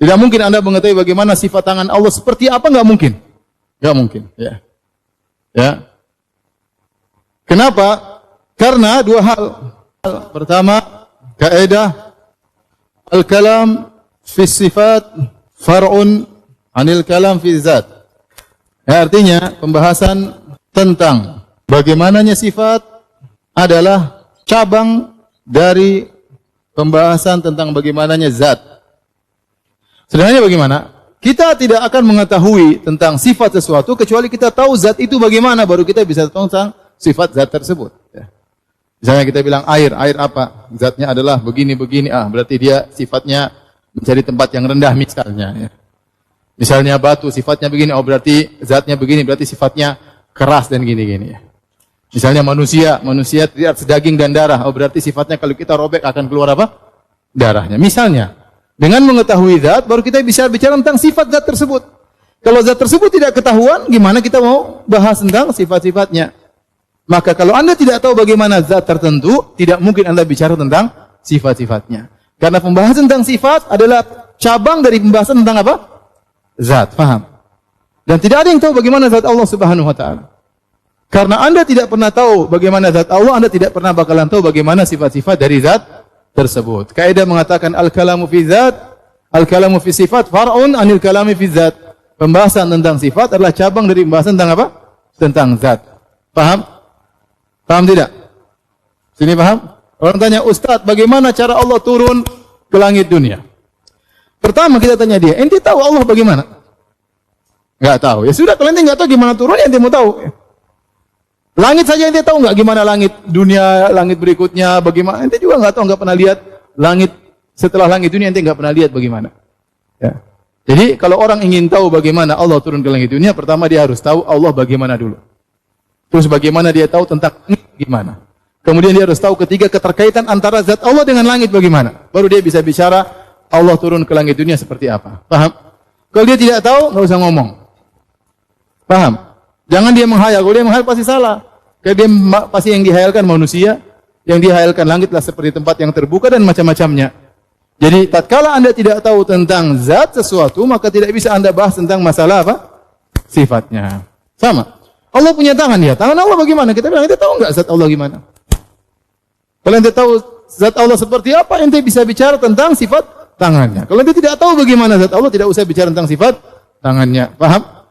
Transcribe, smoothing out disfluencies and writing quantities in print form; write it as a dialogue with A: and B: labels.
A: Tidak mungkin Anda mengetahui bagaimana sifat tangan Allah seperti apa, enggak mungkin. Enggak mungkin, ya. Ya. Kenapa? Karena dua hal. Pertama, kaidah al-kalam fi sifat far'un 'anil kalam fi zat. Ya, artinya pembahasan tentang bagaimananya sifat adalah cabang dari pembahasan tentang bagaimananya zat. Sederhananya bagaimana? Kita tidak akan mengetahui tentang sifat sesuatu kecuali kita tahu zat itu bagaimana, baru kita bisa tahu tentang sifat zat tersebut. Ya. Misalnya kita bilang air apa? Zatnya adalah begini-begini. Berarti dia sifatnya mencari tempat yang rendah misalnya. Ya. Misalnya batu sifatnya begini. Berarti zatnya begini. Berarti sifatnya keras dan gini-gini. Ya. Misalnya manusia tidak sedaging dan darah. Berarti sifatnya kalau kita robek akan keluar apa? Darahnya. Misalnya. Dengan mengetahui zat, baru kita bisa bicara tentang sifat zat tersebut. Kalau zat tersebut tidak ketahuan, gimana kita mau bahas tentang sifat-sifatnya? Maka kalau Anda tidak tahu bagaimana zat tertentu, tidak mungkin Anda bicara tentang sifat-sifatnya. Karena pembahasan tentang sifat adalah cabang dari pembahasan tentang apa? Zat, paham? Dan tidak ada yang tahu bagaimana zat Allah Subhanahu wa taala. Karena Anda tidak pernah tahu bagaimana zat Allah, Anda tidak pernah bakalan tahu bagaimana sifat-sifat dari zat tersebut. Kaidah mengatakan al-kalamu fi zat, al-kalamu fi sifat far'un 'anil kalami fi zat. Pembahasan tentang sifat adalah cabang dari pembahasan tentang apa? Tentang zat. Paham? Paham tidak? Sini paham? Orang tanya, "Ustaz, bagaimana cara Allah turun ke langit dunia?" Pertama kita tanya dia, "Ente tahu Allah bagaimana?" Enggak tahu. Ya sudah, kalau ente enggak tahu gimana turun, ente mau tahu. Langit saja ente tahu enggak gimana langit dunia, langit berikutnya bagaimana? Ente juga enggak tahu, enggak pernah lihat langit setelah langit dunia, ente enggak pernah lihat bagaimana. Ya. Jadi kalau orang ingin tahu bagaimana Allah turun ke langit dunia, pertama dia harus tahu Allah bagaimana dulu. Terus bagaimana dia tahu tentang langit gimana. Kemudian dia harus tahu ketiga keterkaitan antara zat Allah dengan langit bagaimana. Baru dia bisa bicara Allah turun ke langit dunia seperti apa. Paham? Kalau dia tidak tahu, enggak usah ngomong. Paham? Jangan dia menghayal. Kalau dia menghayal pasti salah. Karena dia pasti yang dihayalkan manusia, yang dihayalkan langitlah seperti tempat yang terbuka dan macam-macamnya. Jadi tatkala Anda tidak tahu tentang zat sesuatu, maka tidak bisa Anda bahas tentang masalah apa? Sifatnya. Sama. Allah punya tangan ya. Tangan Allah bagaimana? Kita bilang, ente tahu enggak zat Allah gimana? Kalau ente tahu zat Allah seperti apa, ente bisa bicara tentang sifat tangannya. Kalau ente tidak tahu bagaimana zat Allah, tidak usah bicara tentang sifat tangannya. Paham?